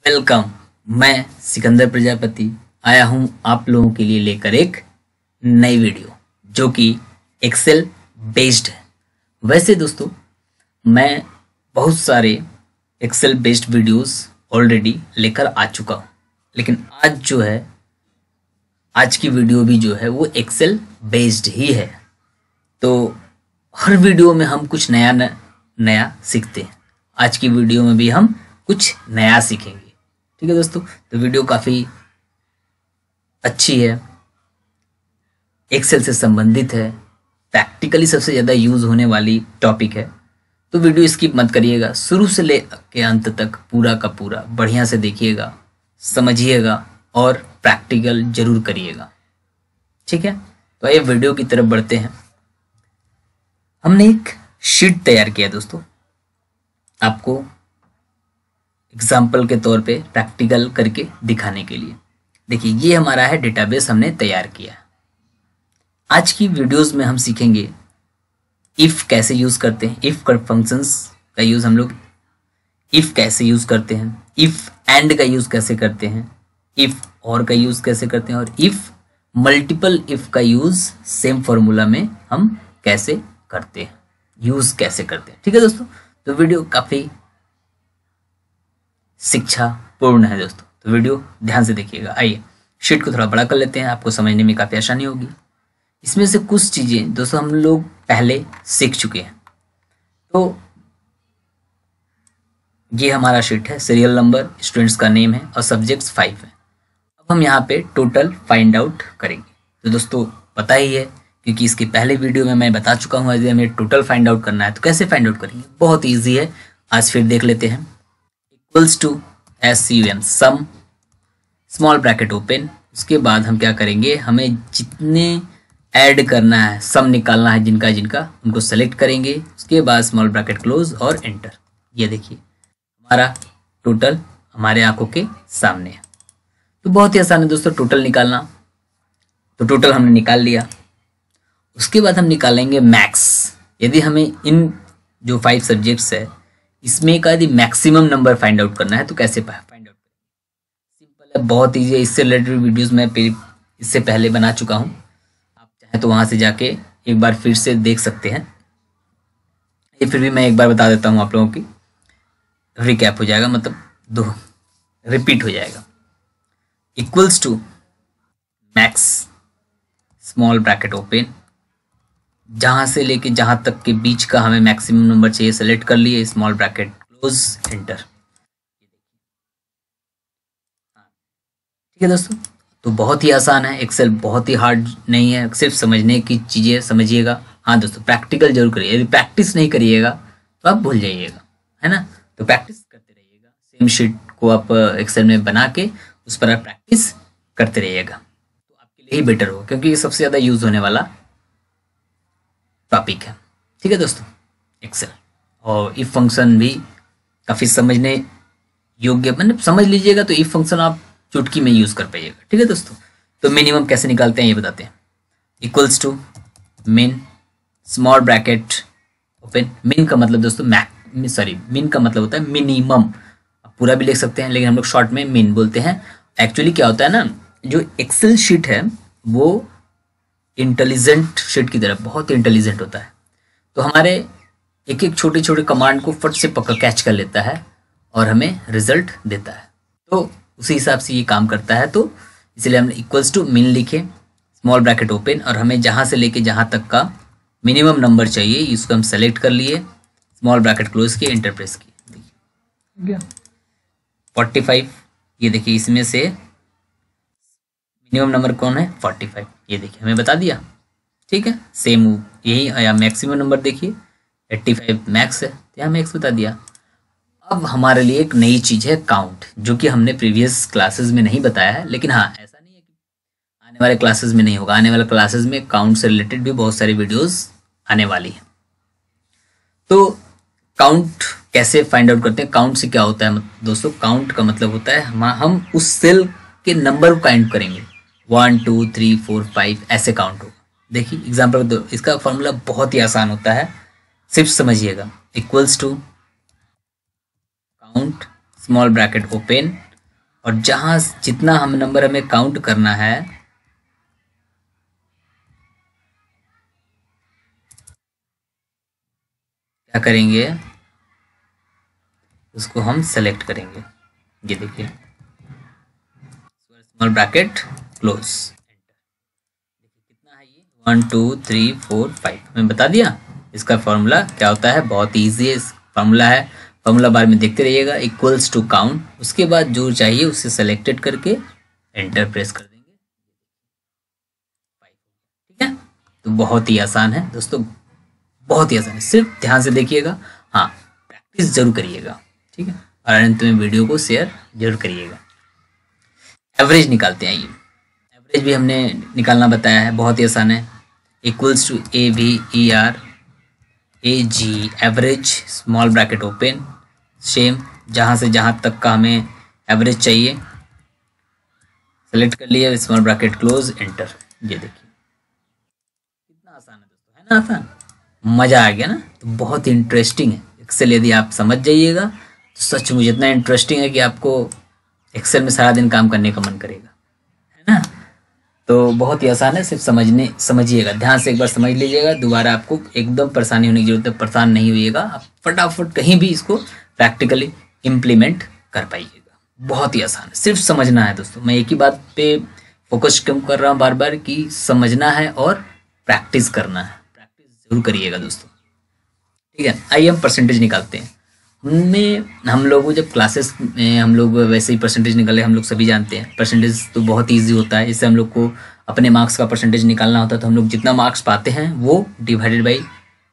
Welcome. मैं सिकंदर प्रजापति आया हूं आप लोगों के लिए लेकर एक नई वीडियो जो कि एक्सेल बेस्ड है। वैसे दोस्तों मैं बहुत सारे एक्सेल बेस्ड वीडियोस ऑलरेडी लेकर आ चुका हूं, लेकिन आज की वीडियो भी जो है वो एक्सेल बेस्ड ही है। तो हर वीडियो में हम कुछ नया सीखते हैं। आज की वीडियो में भी हम कुछ नया सीखेंगे। ठीक है दोस्तों, तो वीडियो काफ़ी अच्छी है, एक्सेल से संबंधित है, प्रैक्टिकली सबसे ज़्यादा यूज़ होने वाली टॉपिक है। तो वीडियो स्किप मत करिएगा, शुरू से ले के अंत तक पूरा का पूरा बढ़िया से देखिएगा, समझिएगा और प्रैक्टिकल जरूर करिएगा। ठीक है, तो आइए वीडियो की तरफ बढ़ते हैं। हमने एक शीट तैयार किया दोस्तों, आपको एग्जाम्पल के तौर पे प्रैक्टिकल करके दिखाने के लिए। देखिए ये हमारा है डेटाबेस, हमने तैयार किया है। आज की वीडियोस में हम सीखेंगे इफ कैसे यूज करते हैं, इफ फंक्शंस का यूज हम लोग इफ कैसे यूज करते हैं, इफ एंड का यूज कैसे करते हैं, इफ और का यूज कैसे करते हैं, और इफ मल्टीपल इफ का यूज सेम फॉर्मूला में हम कैसे करते हैं, यूज कैसे करते हैं। ठीक है दोस्तों, तो वीडियो काफी शिक्षा पूर्ण है दोस्तों, तो वीडियो ध्यान से देखिएगा। आइए शीट को थोड़ा बड़ा कर लेते हैं, आपको समझने में काफ़ी आसानी होगी। इसमें से कुछ चीज़ें दोस्तों हम लोग पहले सीख चुके हैं। तो ये हमारा शीट है, सीरियल नंबर, स्टूडेंट्स का नेम है और सब्जेक्ट्स 5 है। अब हम यहाँ पे टोटल फाइंड आउट करेंगे। तो दोस्तों पता ही है, क्योंकि इसके पहले वीडियो में मैं बता चुका हूँ, यदि हमें टोटल फाइंड आउट करना है तो कैसे फाइंड आउट करेंगे, बहुत ईजी है। आज फिर देख लेते हैं। Equals to SUM sum, small bracket open. उसके बाद हम क्या करेंगे, हमें जितने ऐड करना है, सम निकालना है जिनका उनको सेलेक्ट करेंगे। उसके बाद स्मॉल ब्रैकेट क्लोज और एंटर। ये देखिए हमारा टोटल हमारे आंखों के सामने है। तो बहुत ही आसान है दोस्तों टोटल निकालना। तो टोटल हमने निकाल लिया। उसके बाद हम निकालेंगे मैक्स। यदि हमें इन जो 5 सब्जेक्ट्स है इसमें का यदि मैक्सिमम नंबर फाइंड आउट करना है तो कैसे फाइंड आउट करें, सिंपल है, बहुत ईजी है। इससे रिलेटेड वीडियोस मैं इससे पहले बना चुका हूं, आप चाहे तो वहां से जाके एक बार फिर से देख सकते हैं। ये फिर भी मैं एक बार बता देता हूं आप लोगों की, रिकैप हो जाएगा, मतलब रिपीट हो जाएगा। Equals to max, small bracket open, जहां से लेके जहां तक के बीच का हमें मैक्सिमम नंबर चाहिए सेलेक्ट कर लिए, स्मॉल ब्रैकेट क्लोज एंटर। ठीक है दोस्तों, तो बहुत ही आसान है, एक्सेल बहुत ही हार्ड नहीं है, सिर्फ समझने की चीजें समझिएगा। हाँ दोस्तों प्रैक्टिकल जरूर करिए, यदि प्रैक्टिस नहीं करिएगा तो आप भूल जाइएगा, है ना। तो प्रैक्टिस करते रहिएगा, सेम शीट को आप एक्सेल में बना के उस पर आप प्रैक्टिस करते रहिएगा, तो आपके लिए ही बेटर होगा, क्योंकि ये सबसे ज्यादा यूज होने वाला टॉपिक है। ठीक है दोस्तों, एक्सेल और इफ फंक्शन भी काफ़ी समझने योग्य, मतलब समझ लीजिएगा तो इफ फंक्शन आप चुटकी में यूज़ कर पाइएगा। ठीक है दोस्तों, तो मिनिमम कैसे निकालते हैं ये बताते हैं। इक्वल्स टू मिन, स्मॉल ब्रैकेट ओपन। मिन का मतलब दोस्तों मिन का मतलब होता है मिनिमम, आप पूरा भी लिख सकते हैं लेकिन हम लोग शॉर्ट में मिन बोलते हैं। एक्चुअली क्या होता है ना, जो एक्सेल शीट है वो इंटेलिजेंट शीट की तरह बहुत इंटेलिजेंट होता है, तो हमारे एक एक छोटे छोटे कमांड को फट से पकड़ कैच कर लेता है और हमें रिजल्ट देता है। तो उसी हिसाब से ये काम करता है, तो इसलिए हमने इक्वल्स टू मिन लिखे, स्मॉल ब्रैकेट ओपन, और हमें जहाँ से लेके जहाँ तक का मिनिमम नंबर चाहिए इसको हम सेलेक्ट कर लिए, स्मॉल ब्रैकेट क्लोज किए, एंटर प्रेस किए। देखिए 45, ये देखिए इसमें से मिनिमम नंबर कौन है 45, ये देखिए हमें बता दिया। ठीक है, सेम यही या मैक्सिमम नंबर देखिए 85 मैक्स है, तो यहाँ मैक्स बता दिया। अब हमारे लिए एक नई चीज़ है काउंट, जो कि हमने प्रीवियस क्लासेस में नहीं बताया है, लेकिन हाँ ऐसा नहीं है कि आने वाले क्लासेस में नहीं होगा, आने वाले क्लासेस में काउंट से रिलेटेड भी बहुत सारी वीडियोस आने वाली है। तो काउंट कैसे फाइंड आउट करते हैं, काउंट से क्या होता है दोस्तों, काउंट का मतलब होता है हम उस सेल के नंबर को काउंट करेंगे, 1 2 3 4 5 ऐसे काउंट होगा। देखिए एग्जाम्पल दो, इसका फॉर्मूला बहुत ही आसान होता है, सिर्फ समझिएगा। Equals to count, small bracket open, और जहां जितना हम नंबर हमें काउंट करना है क्या करेंगे, उसको हम सेलेक्ट करेंगे। ये देखिए स्मॉल ब्रैकेट क्लोज, देखिए कितना है ये 1 2 3 4 5 हमें बता दिया। इसका फॉर्मूला क्या होता है, बहुत ईजी है फॉर्मूला है। फॉर्मूला बार में देखते रहिएगा, इक्वल्स टू काउंट, उसके बाद जो चाहिए उससे सेलेक्टेड करके एंटर प्रेस कर देंगे, ठीक है। तो बहुत ही आसान है दोस्तों, बहुत ही आसान है, सिर्फ ध्यान से देखिएगा, हाँ प्रैक्टिस जरूर करिएगा, ठीक है। और अंत में वीडियो को शेयर जरूर करिएगा। एवरेज निकालते हैं, ये एवरेज भी हमने निकालना बताया है, बहुत ही आसान है। Equals to AVER average small bracket open, same जहाँ से जहाँ तक का हमें एवरेज चाहिए सेलेक्ट कर लिया, स्मॉल ब्रैकेट क्लोज एंटर। ये देखिए कितना आसान है दोस्तों, है ना आसान, मज़ा आ गया ना। तो बहुत ही इंटरेस्टिंग है एक्सेल, यदि आप समझ जाइएगा तो सच मुझे इतना इंटरेस्टिंग है कि आपको एक्सेल में सारा दिन काम करने का मन करेगा, है ना। तो बहुत ही आसान है, सिर्फ समझिएगा, ध्यान से एक बार समझ लीजिएगा, दोबारा आपको एकदम परेशानी होने की जरूरत है, परेशान नहीं होइएगा, आप फटाफट कहीं भी इसको प्रैक्टिकली इम्प्लीमेंट कर पाइएगा। बहुत ही आसान है, सिर्फ समझना है दोस्तों। मैं एक ही बात पे फोकस क्यों कर रहा हूँ बार बार कि समझना है और प्रैक्टिस करना है, प्रैक्टिस जरूर करिएगा दोस्तों, ठीक है। आइए हम परसेंटेज निकालते हैं। हम लोगों जब क्लासेस में हम लोग वैसे ही परसेंटेज निकाले, हम लोग सभी जानते हैं परसेंटेज तो बहुत ईजी होता है। इससे हम लोग को अपने मार्क्स का परसेंटेज निकालना होता है, तो हम लोग जितना मार्क्स पाते हैं वो डिवाइडेड बाई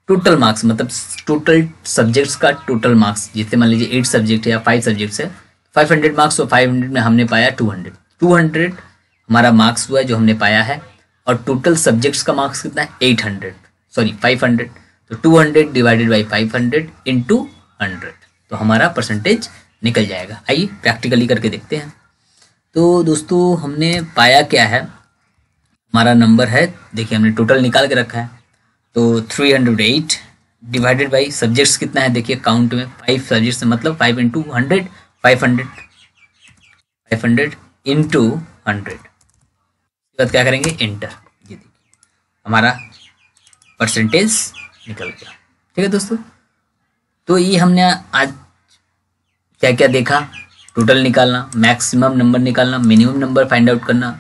टोटल मार्क्स, मतलब टोटल सब्जेक्ट्स का टोटल मार्क्स। जैसे मान लीजिए 8 सब्जेक्ट या 5 सब्जेक्ट्स है, 500 मार्क्स, तो 500 में हमने पाया 200 हमारा मार्क्स हुआ है जो हमने पाया है। और टोटल सब्जेक्ट्स का मार्क्स कितना है 500, तो 200 डिवाइडेड बाई 500 इंटू 100, तो हमारा परसेंटेज निकल जाएगा। आइए प्रैक्टिकली करके देखते हैं। तो दोस्तों हमने पाया क्या है, हमारा नंबर है, देखिए हमने टोटल निकाल के रखा है, तो 308 डिवाइडेड बाई सब्जेक्ट्स कितना है, देखिए काउंट में 5 सब्जेक्ट्स, मतलब 5 इंटू 100, 500 इंटू 100, उसके बाद क्या करेंगे एंटर। ये देखिए हमारा परसेंटेज निकल गया, ठीक है दोस्तों। तो ये हमने आज क्या क्या देखा, टोटल निकालना, मैक्सिमम नंबर निकालना, मिनिमम नंबर फाइंड आउट करना,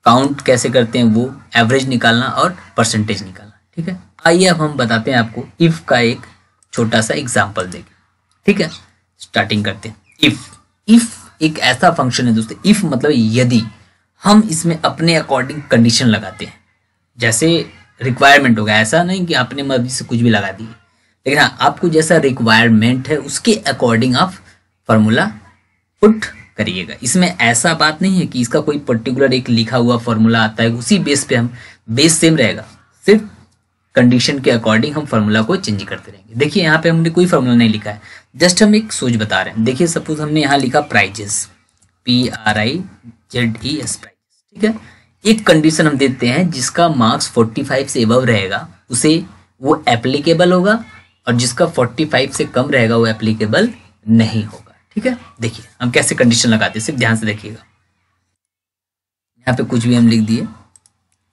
काउंट कैसे करते हैं वो, एवरेज निकालना और परसेंटेज निकालना, ठीक है। आइए अब हम बताते हैं आपको इफ का एक छोटा सा एग्जांपल देके, ठीक है। स्टार्टिंग करते हैं। इफ एक ऐसा फंक्शन है दोस्तों, इफ मतलब यदि हम इसमें अपने अकॉर्डिंग कंडीशन लगाते हैं, जैसे रिक्वायरमेंट होगा, ऐसा नहीं कि अपने मर्जी से कुछ भी लगा दिए, लेकिन हाँ आपको जैसा रिक्वायरमेंट है उसके अकॉर्डिंग आप फॉर्मूला पुट करिएगा। इसमें ऐसा बात नहीं है कि इसका कोई पर्टिकुलर एक लिखा हुआ फॉर्मूला आता है उसी बेस पे हम, बेस सेम रहेगा, सिर्फ कंडीशन के अकॉर्डिंग हम फॉर्मूला को चेंज करते रहेंगे। देखिए यहाँ पे हमने कोई फॉर्मूला नहीं लिखा है, जस्ट हम एक सोच बता रहे हैं। देखिए सपोज हमने यहाँ लिखा प्राइजेस, PRIZES प्राइजेस, ठीक है। एक कंडीशन हम देते हैं जिसका मार्क्स 45 से अबव रहेगा उसे वो एप्लीकेबल होगा, और जिसका 45 से कम रहेगा वो एप्लीकेबल नहीं होगा, ठीक है। देखिए हम कैसे कंडीशन लगाते हैं, सिर्फ ध्यान से देखिएगा। यहाँ पे कुछ भी हम लिख दिए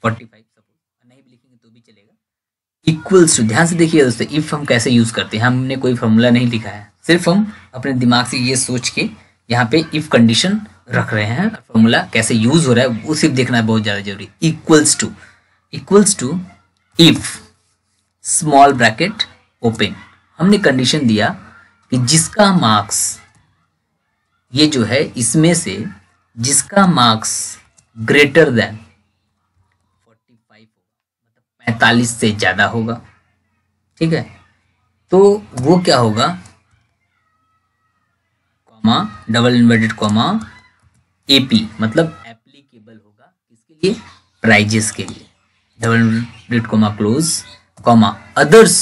45, सपोज नहीं भी लिखेंगे तो भी चलेगा। इक्वल्स टू, ध्यान से देखिए दोस्तों, इफ हम कैसे यूज करते हैं, हमने कोई फॉर्मूला नहीं लिखा है, सिर्फ हम अपने दिमाग से ये सोच के यहाँ पे इफ कंडीशन रख रहे हैं। फॉर्मूला कैसे यूज हो रहा है वो सिर्फ देखना बहुत ज्यादा जरूरी। Equals to if small bracket open, हमने कंडीशन दिया कि जिसका मार्क्स, ये जो है इसमें से जिसका मार्क्स ग्रेटर देन 45 होगा, मतलब 45 से ज्यादा होगा, ठीक है। तो वो क्या होगा, comma double inverted comma AP, मतलब एप्लीकेबल होगा किसके लिए, प्राइजेस के लिए, double inverted comma close comma others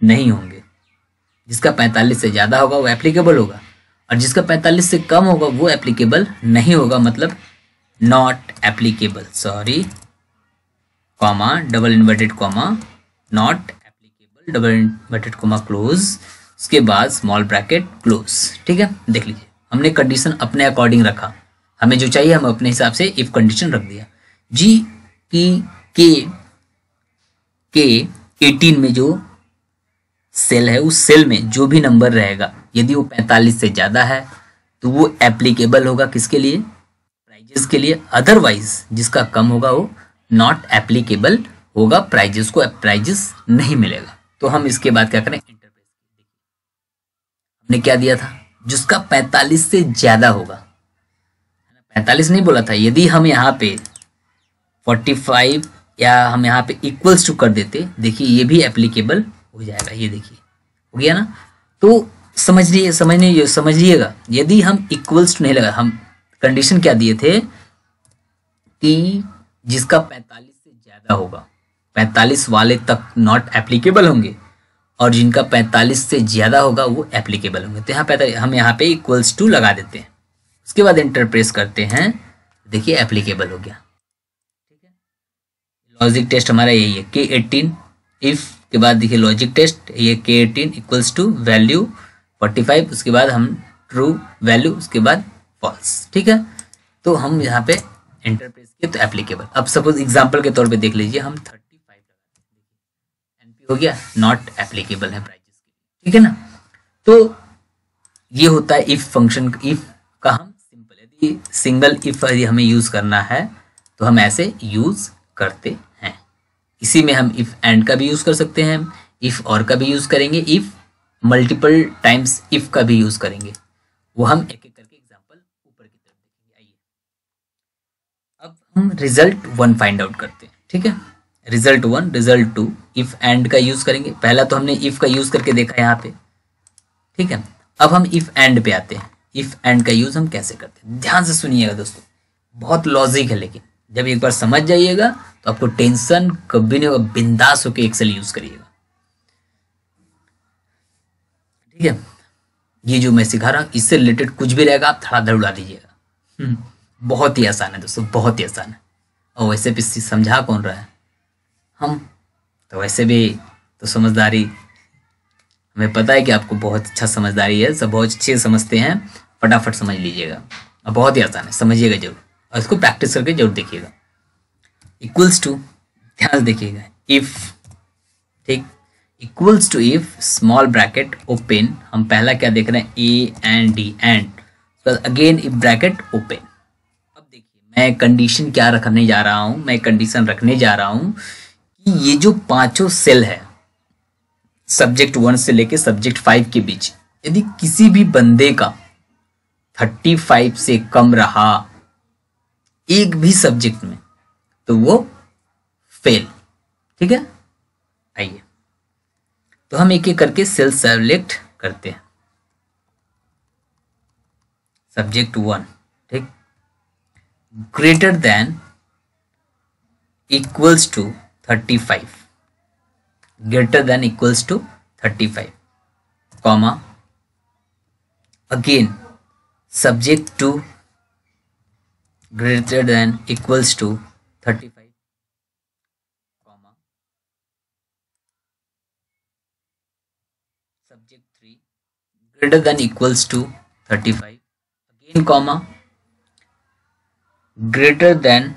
नहीं होंगे। जिसका 45 से ज्यादा होगा वो एप्लीकेबल होगा, और जिसका 45 से कम होगा वो एप्लीकेबल नहीं होगा, मतलब not applicable, sorry, comma double inverted comma not applicable, double inverted comma close, उसके बाद स्मॉल ब्रैकेट क्लोज, ठीक है। देख लीजिए हमने कंडीशन अपने अकॉर्डिंग रखा, हमें जो चाहिए हम अपने हिसाब से इफ कंडीशन रख दिया। जी की के 18 में जो सेल है उस सेल में जो भी नंबर रहेगा यदि वो 45 से ज़्यादा है तो वो एप्लीकेबल होगा किसके लिए, प्राइजेस के लिए। अदरवाइज जिसका कम होगा वो नॉट एप्लीकेबल होगा, प्राइजेस को प्राइजेस नहीं मिलेगा। तो हम इसके बाद क्या करें, इंटरप्रेस। हमने क्या दिया था, जिसका 45 से ज़्यादा होगा, 45 नहीं बोला था, यदि हम यहाँ पे 45 या हम यहाँ पे इक्वल्स टू कर देते, देखिए ये भी एप्लीकेबल हो जाएगा, ये देखिए हो गया ना। तो समझिएगा यदि हम इक्वल्स टू नहीं लगा, हम कंडीशन क्या दिए थे कि जिसका 45 से ज़्यादा होगा, 45 वाले तक नॉट एप्लीकेबल होंगे और जिनका 45 से ज़्यादा होगा वो एप्लीकेबल होंगे। तो यहाँ पे हम यहाँ पे इक्वल्स टू लगा देते हैं, उसके बाद इंटरप्रेस करते हैं, देखिए एप्लीकेबल हो गया। ठीक है, लॉजिक टेस्ट हमारा यही है, K18 इफ के बाद देखिए लॉजिक टेस्ट, ये K18 इक्वल्स टू वैल्यू 45, उसके बाद हम ट्रू वैल्यू, उसके बाद फॉल्स। ठीक है, तो हम यहाँ पे इंटरप्रेस किए तो एप्लीकेबल। अब सपोज एग्जांपल के तौर पे देख लीजिए, हम 35 एनपी हो गया, नॉट एप्लीकेबल है प्राइजेस के, ठीक है ना। तो ये होता है इफ फंक्शन, इफ का हम सिंपल, यदि सिंगल इफ यदि हमें यूज करना है तो हम ऐसे यूज करते हैं। इसी में हम इफ एंड का भी यूज कर सकते हैं, इफ और का भी यूज करेंगे, इफ मल्टीपल टाइम्स इफ का भी यूज करेंगे। वो हम एक एक करके एग्जांपल ऊपर की तरफ देखेंगे। आइए अब हम रिजल्ट 1 फाइंड आउट करते हैं। ठीक है, रिजल्ट 1, रिजल्ट 2, इफ एंड का यूज करेंगे। पहला तो हमने इफ का यूज करके देखा यहाँ पे, ठीक है। अब हम इफ एंड पे आते हैं, इफ एंड का यूज हम कैसे करते हैं, ध्यान से सुनिएगा दोस्तों, बहुत लॉजिक है, लेकिन जब एक बार समझ जाइएगा तो आपको टेंशन कभी नहीं होगा, बिंदास होकर एक्सेल यूज करिएगा। ठीक है, ये जो मैं सिखा रहा हूँ इससे रिलेटेड कुछ भी रहेगा आप धड़ाधड़ उड़ा दीजिएगा। बहुत ही आसान है दोस्तों, बहुत ही आसान है। और वैसे भी समझा कौन रहा है, हम तो वैसे भी तो समझदारी, हमें पता है कि आपको बहुत अच्छा समझदारी है, सब बहुत अच्छे समझते हैं, फटाफट समझ लीजिएगा। और बहुत ही आसान है, समझिएगा जरूर और इसको प्रैक्टिस करके जरूर देखिएगा। इक्वल्स टू, ध्यान से देखिएगा, इफ, ठीक, equals to if small bracket open, हम पहला क्या देख रहे हैं, A and D and, again if bracket open. अब देखिए मैं कंडीशन क्या रखने जा रहा हूं, मैं कंडीशन रखने जा रहा हूं कि ये जो पांचों सेल है सब्जेक्ट 1 से लेके सब्जेक्ट 5 के बीच, यदि किसी भी बंदे का 35 से कम रहा एक भी सब्जेक्ट में तो वो फेल। ठीक है, आइए तो हम एक एक करके सेल सेलेक्ट करते हैं। सब्जेक्ट 1, ठीक, greater than equals to 35, greater than equals to 35, comma, again subject 2 greater than equals to 35, comma, subject 3 greater than equals to 35, again comma, greater than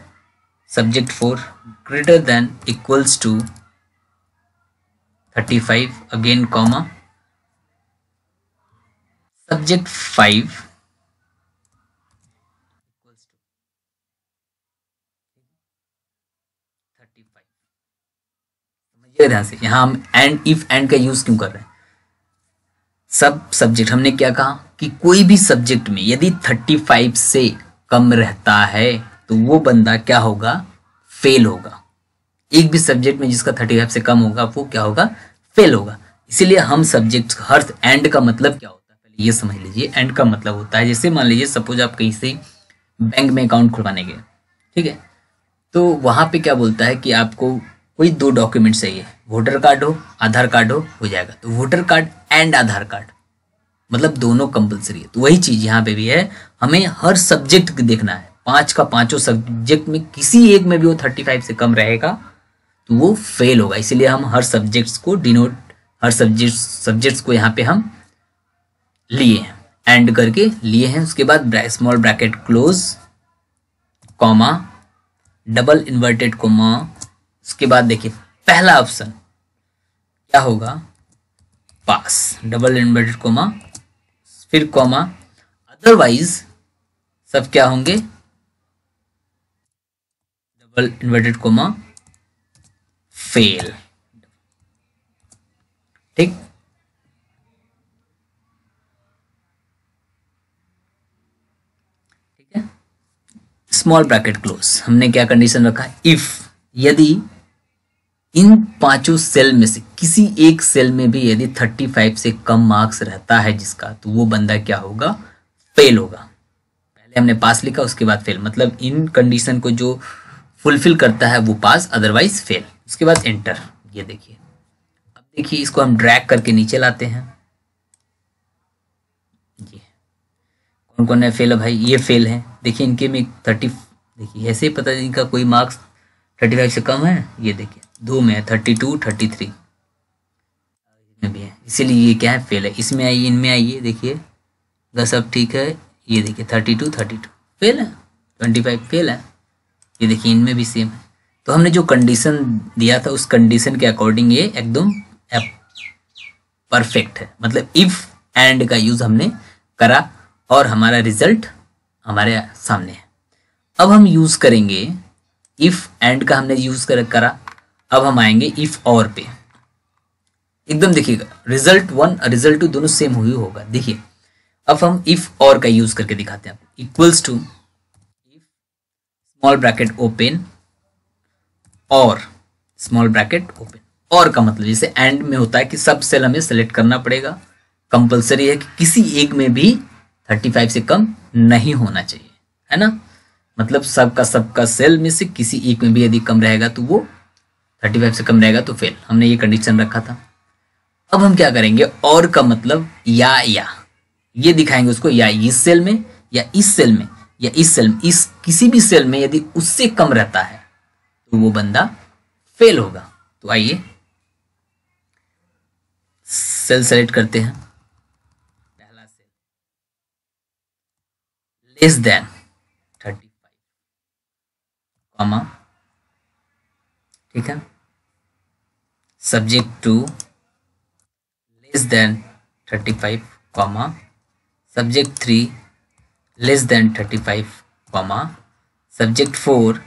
subject 4 greater than equals to 35, again comma, subject 5 ध्यान से, यहां हम and, if and का use क्यों कर रहे हैं, सब सब्जेक्ट, हमने क्या कहा कि कोई भी सब्जेक्ट में यदि 35 से कम रहता है तो वो बंदा क्या होगा, फेल होगा। एक भी सब्जेक्ट में जिसका 35 से कम होगा वो क्या होगा, फेल होगा। इसीलिए हम सब्जेक्ट, हर एंड का मतलब क्या होता है पहले ये समझ लीजिए। एंड का मतलब होता है, जैसे मान लीजिए सपोज आप कहीं से बैंक में अकाउंट खुलवाने गए, ठीक है, तो वहां पे क्या बोलता है कि आपको कोई 2 डॉक्यूमेंट चाहिए, वोटर कार्ड हो, आधार कार्ड हो जाएगा। तो voter card and Aadhaar card मतलब दोनों कंपलसरी है। तो वही चीज यहाँ पे भी है, हमें हर सब्जेक्ट देखना है, 5 का 5 सब्जेक्ट में किसी एक में भी वो 35 से कम रहेगा तो वो फेल होगा। इसीलिए हम हर सब्जेक्ट्स को डिनोट, हर सब्जेक्ट्स को यहाँ पे हम लिए हैं। एंड करके लिए हैं। उसके बाद small bracket close, comma, double inverted comma. उसके बाद देखिए पहला ऑप्शन क्या होगा, पास, डबल इन्वर्टेड कॉमा, फिर कॉमा, अदरवाइज सब क्या होंगे, डबल इन्वर्टेड कॉमा, फेल। ठीक, ठीक है। स्मॉल ब्रैकेट क्लोज, हमने क्या कंडीशन रखा, इफ यदि इन पांचों सेल में से किसी एक सेल में भी यदि 35 से कम मार्क्स रहता है जिसका, तो वो बंदा क्या होगा, फेल होगा। पहले हमने पास लिखा, उसके बाद फेल, मतलब इन कंडीशन को जो फुलफिल करता है वो पास, अदरवाइज फेल। उसके बाद एंटर। ये देखिए, अब देखिए इसको हम ड्रैग करके नीचे लाते हैं। ये कौन कौन है फेल है भाई, ये फेल है। देखिए इनके में 30, देखिए ऐसे ही पता है इनका कोई मार्क्स 35 से कम है। ये देखिए दो में है 32, 33 में भी है, इसीलिए ये क्या है, फेल है। इसमें आइए, इनमें आइए, देखिए अगर सब ठीक है, ये देखिए 32, 32 फेल है, 25 फेल है। ये देखिए इनमें भी सेम है। तो हमने जो कंडीशन दिया था उस कंडीशन के अकॉर्डिंग ये एकदम परफेक्ट है, मतलब इफ एंड का यूज हमने करा और हमारा रिजल्ट हमारे सामने है। अब हम यूज करेंगे इफ एंड का, हमने यूज करा। अब हम आएंगे इफ और पे। एकदम देखिएगा रिजल्ट 1 रिजल्ट 2 दोनों सेम हुई होगा। देखिए अब हम इफ और का यूज करके दिखाते हैं। Equals to if small bracket open और स्मॉल ब्रैकेट ओपन। और का मतलब जैसे एंड में होता है कि सब सेल हमें सेलेक्ट करना पड़ेगा, कंपलसरी है कि किसी एक में भी 35 से कम नहीं होना चाहिए, है ना। मतलब सबका सेल में से किसी एक में भी यदि कम रहेगा तो वो 35 से कम रहेगा तो फेल। हमने ये कंडीशन रखा था। अब हम क्या करेंगे, और का मतलब या ये दिखाएंगे उसको, या इस सेल में या इस सेल में या इस सेल में, इस किसी भी सेल में यदि उससे कम रहता है तो वो बंदा फेल होगा। तो आइए सेल सेलेक्ट करते हैं। पहला सेल लेस देन 35 कॉमा, ठीक है, subject 2 less than 35 comma, subject 3 less than 35 comma, subject 4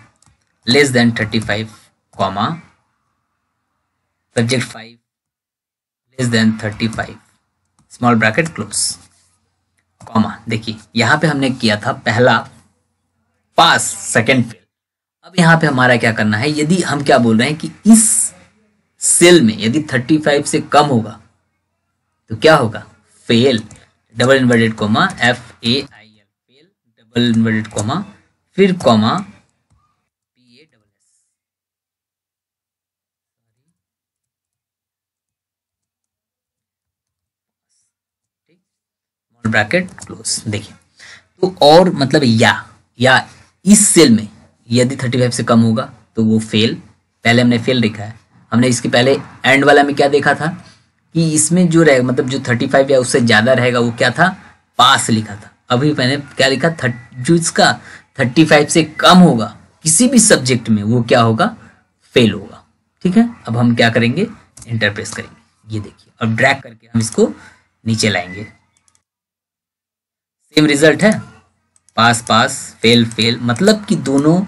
less than 35 comma, subject 5 less than 35, small bracket close, comma. देखिए यहां पे हमने किया था पहला पास, सेकंड फेल। अब यहाँ पे हमारा क्या करना है, यदि हम क्या बोल रहे हैं कि इस सेल में यदि 35 से कम होगा तो क्या होगा, fail, double inverted comma, FAIL fail, double inverted comma, फिर comma, PASS, small bracket close. देखिए तो और मतलब या इस सेल में यदि 35 से कम होगा तो वो फेल। पहले हमने फेल लिखा है। हमने इसके पहले एंड वाला में क्या देखा था कि इसमें जो रहेगा, मतलब जो 35 या उससे ज्यादा रहेगा वो क्या था, पास लिखा था। अभी मैंने क्या लिखा, जो इसका 35 से कम होगा किसी भी सब्जेक्ट में वो क्या होगा, फेल होगा। ठीक है, अब हम क्या करेंगे, एंटर प्रेस करेंगे। ये देखिए अब ड्रैग करके हम इसको नीचे लाएंगे। सेम रिजल्ट है, पास पास, फेल फेल, मतलब कि दोनों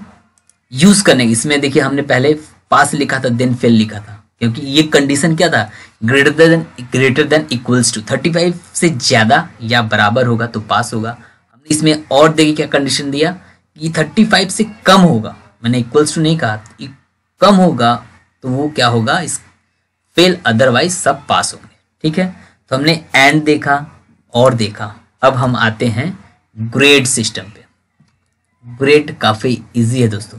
यूज करने। इसमें देखिए हमने पहले पास लिखा था देन फेल लिखा था, क्योंकि ये कंडीशन क्या था, ग्रेटर देन इक्वल्स टू 35 से ज्यादा या बराबर होगा तो पास होगा। हमने इसमें और देखिए क्या कंडीशन दिया कि 35 से कम होगा, मैंने इक्वल्स टू नहीं कहा, कम होगा तो वो क्या होगा, इस फेल, अदरवाइज सब पास होंगे। ठीक है, तो हमने एंड देखा और देखा। अब हम आते हैं ग्रेड सिस्टम पे। ग्रेड काफी इजी है दोस्तों,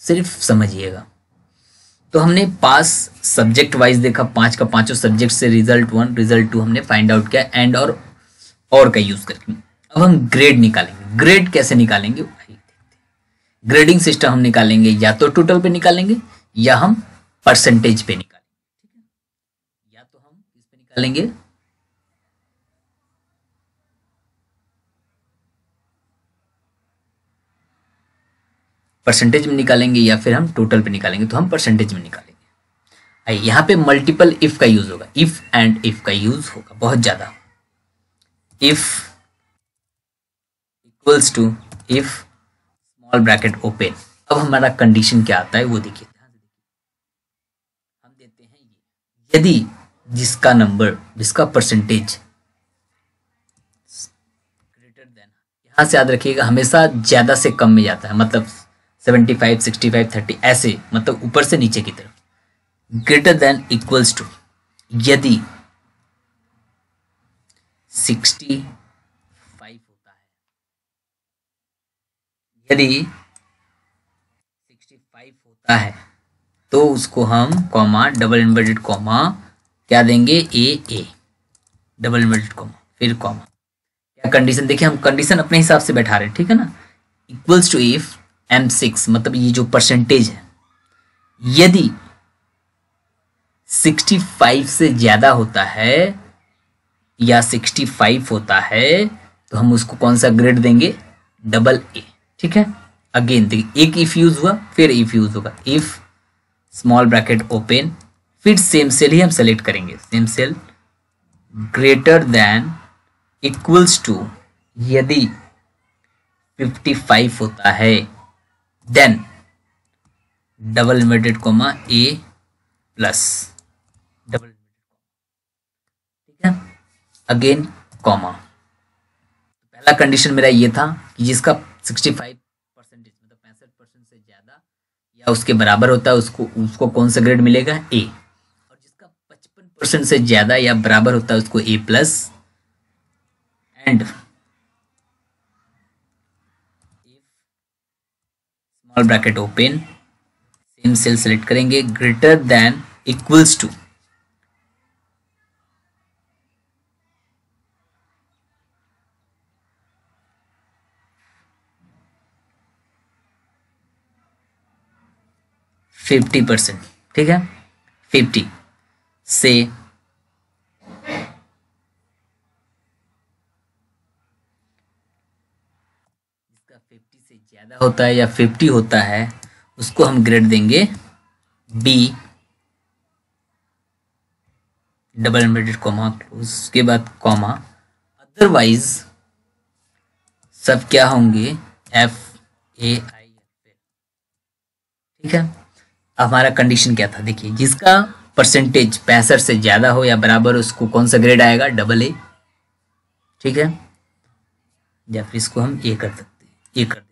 सिर्फ समझिएगा। तो हमने पास सब्जेक्ट वाइज देखा, 5 का 5 सब्जेक्ट से रिजल्ट 1 रिजल्ट 2 हमने फाइंड आउट किया एंड और का यूज करके। अब हम ग्रेड निकालेंगे। ग्रेड कैसे निकालेंगे, ग्रेडिंग सिस्टम हम निकालेंगे, या तो टोटल पे निकालेंगे या हम परसेंटेज पे निकालेंगे। या तो हम इस पे निकालेंगे परसेंटेज में निकालेंगे या फिर हम टोटल पे निकालेंगे, तो हम परसेंटेज में निकालेंगे। यहाँ पे मल्टीपल इफ का यूज होगा, इफ एंड इफ का यूज होगा बहुत ज्यादा। If equals to, if small bracket open. अब हमारा कंडीशन क्या आता है वो देखिए, हम देते हैं ये, यदि जिसका नंबर, जिसका परसेंटेज ग्रेटर देन, यहां से याद रखिएगा हमेशा ज्यादा से कम में जाता है, मतलब 75, 65, 30 ऐसे, मतलब ऊपर से नीचे की तरफ। ग्रेटर देन इक्वल्स टू, यदि 65 होता है, यदि 65 होता है तो उसको हम कॉमा, डबल इन्वर्टेड कॉमा क्या देंगे, ए, डबल इन्वर्टेड कॉमा फिर कॉमा। क्या कंडीशन देखिए, हम कंडीशन अपने हिसाब से बैठा रहे हैं, ठीक है ना। इक्वल्स टू इफ M6, मतलब ये जो परसेंटेज है, यदि 65 से ज्यादा होता है या 65 होता है तो हम उसको कौन सा ग्रेड देंगे, डबल ए, ठीक है। अगेन देखिए, एक इफ यूज हुआ फिर इफ यूज होगा, इफ स्मॉल ब्रैकेट ओपन, फिर सेम सेल ही हम सेलेक्ट करेंगे, same cell, greater than equals to, यदि 55 होता है then double inverted comma A plus double, ठीक है, अगेन कॉमा। पहला कंडीशन मेरा ये था कि जिसका 65% मतलब 65% से ज्यादा या उसके बराबर होता है उसको कौन सा ग्रेड मिलेगा, ए, और जिसका 55% से ज्यादा या बराबर होता है उसको A plus, and small bracket open, same cell select करेंगे, ग्रेटर देन इक्वल्स टू, %50, ठीक है, 50 से इसका 50 से ज्यादा होता है या 50 होता है उसको हम ग्रेड देंगे बी, डबल इन्वर्टेड कॉमा, उसके बाद कॉमा, अदरवाइज सब क्या होंगे, एफ ए आई, ठीक है। हमारा कंडीशन क्या था देखिए, जिसका परसेंटेज 65 से ज्यादा हो या बराबर उसको कौन सा ग्रेड आएगा, डबल ए, ठीक है, या फिर इसको हम ए कर सकते हैं, ए कर देते हैं,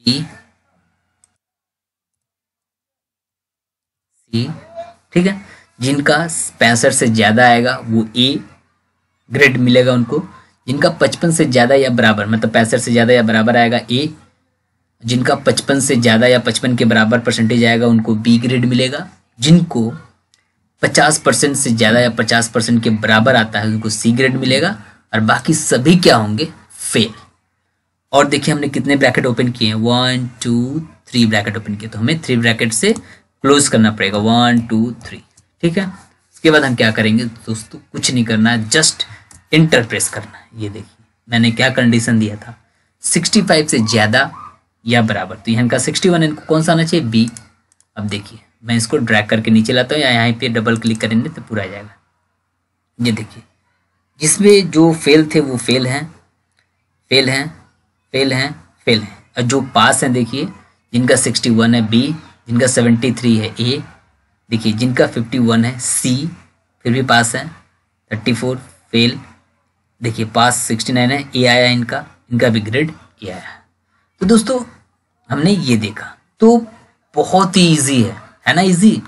बी सी, ठीक है। जिनका 65 से ज्यादा आएगा वो ए ग्रेड मिलेगा उनको, जिनका 55 से ज्यादा या बराबर, मतलब 65 से ज्यादा या बराबर आएगा ए, जिनका 55 से ज्यादा या 55 के बराबर परसेंटेज आएगा उनको बी ग्रेड मिलेगा, जिनको 50% से ज्यादा या 50% के बराबर आता है उनको सी ग्रेड मिलेगा, और बाकी सभी क्या होंगे, फेल। और देखिए हमने कितने ब्रैकेट ओपन किए हैं, 1 2 3 ब्रैकेट ओपन किए, तो हमें 3 ब्रैकेट से क्लोज करना पड़ेगा, 1 2 3, ठीक है। उसके बाद हम क्या करेंगे दोस्तों, कुछ नहीं करना है, जस्ट इंटर प्रेस करना है। ये देखिए मैंने क्या कंडीशन दिया था, 65 से ज्यादा या बराबर, तो यहाँ का 61, इनको कौन सा आना चाहिए, बी। अब देखिए मैं इसको ड्रैग करके नीचे लाता हूँ या यहाँ पे डबल क्लिक करेंगे तो पूरा आ जाएगा। ये देखिए जिसमें जो फेल थे वो फेल हैं, फेल हैं, फेल हैं, फेल हैं, और जो पास हैं देखिए जिनका 61 है बी, जिनका 73 है ए, देखिए जिनका 51 है सी, फिर भी पास है, 34 फेल, देखिए पास 69 है, ए आया इनका, इनका भी ग्रेड ए आया। तो दोस्तों हमने ये देखा, तो बहुत ही इजी है ना, इजी,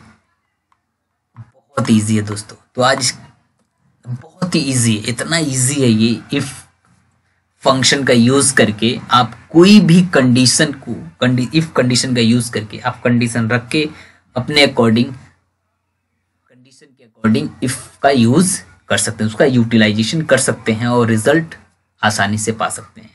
बहुत इजी है दोस्तों। तो आज बहुत ही इजी है, इतना इजी है ये, इफ फंक्शन का यूज करके आप कोई भी कंडीशन को, इफ कंडीशन का यूज करके आप कंडीशन रख के अपने अकॉर्डिंग, कंडीशन के अकॉर्डिंग इफ का यूज कर सकते हैं, उसका यूटिलाइजेशन कर सकते हैं और रिजल्ट आसानी से पा सकते हैं।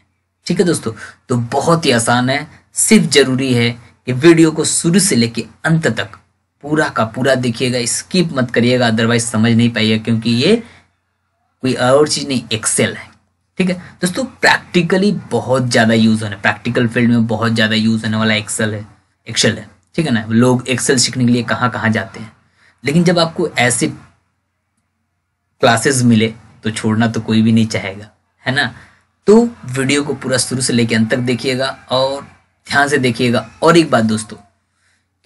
ठीक है दोस्तों, तो बहुत ही आसान है, सिर्फ जरूरी है कि वीडियो को शुरू से लेके अंत तक पूरा का पूरा देखिएगा, स्किप मत करिएगा, अदरवाइज समझ नहीं पाइएगा, क्योंकि ये कोई और चीज नहीं, एक्सेल है। ठीक है दोस्तों, प्रैक्टिकली बहुत ज़्यादा यूज़ होने, प्रैक्टिकल फील्ड में बहुत ज़्यादा यूज़ होने वाला एक्सेल है, ठीक है ना। लोग एक्सेल सीखने के लिए कहाँ कहाँ जाते हैं, लेकिन जब आपको ऐसे क्लासेस मिले तो छोड़ना तो कोई भी नहीं चाहेगा, है ना। तो वीडियो को पूरा शुरू से लेकर अंत तक देखिएगा और ध्यान से देखिएगा। और एक बात दोस्तों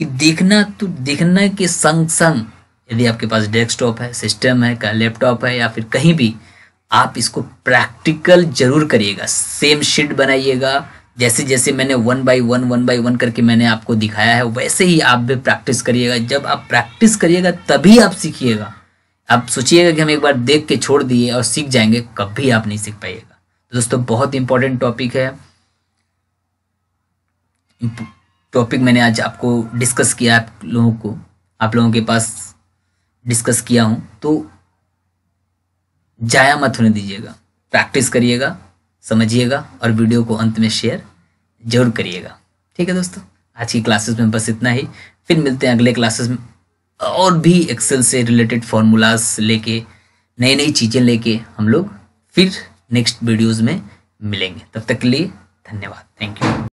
कि देखना के संग संग यदि आपके पास डेस्कटॉप है, सिस्टम है, का लैपटॉप है या फिर कहीं भी, आप इसको प्रैक्टिकल जरूर करिएगा। सेम शीट बनाइएगा, जैसे जैसे मैंने वन बाय वन करके मैंने आपको दिखाया है वैसे ही आप भी प्रैक्टिस करिएगा। जब आप प्रैक्टिस करिएगा तभी आप सीखिएगा। आप सोचिएगा कि हम एक बार देख के छोड़ दिए और सीख जाएंगे, कभी आप नहीं सीख पाइएगा। तो दोस्तों बहुत इंपॉर्टेंट टॉपिक है, टॉपिक मैंने आज आपको डिस्कस किया, आप लोगों के पास डिस्कस किया हूं, तो जाया मत होने दीजिएगा। प्रैक्टिस करिएगा, समझिएगा और वीडियो को अंत में शेयर जरूर करिएगा। ठीक है दोस्तों, आज की क्लासेस में बस इतना ही। फिर मिलते हैं अगले क्लासेस में और भी एक्सेल से रिलेटेड फॉर्मूलाज लेके, नई नई चीज़ें लेके हम लोग फिर नेक्स्ट वीडियोज़ में मिलेंगे। तब तक के लिए धन्यवाद, थैंक यू।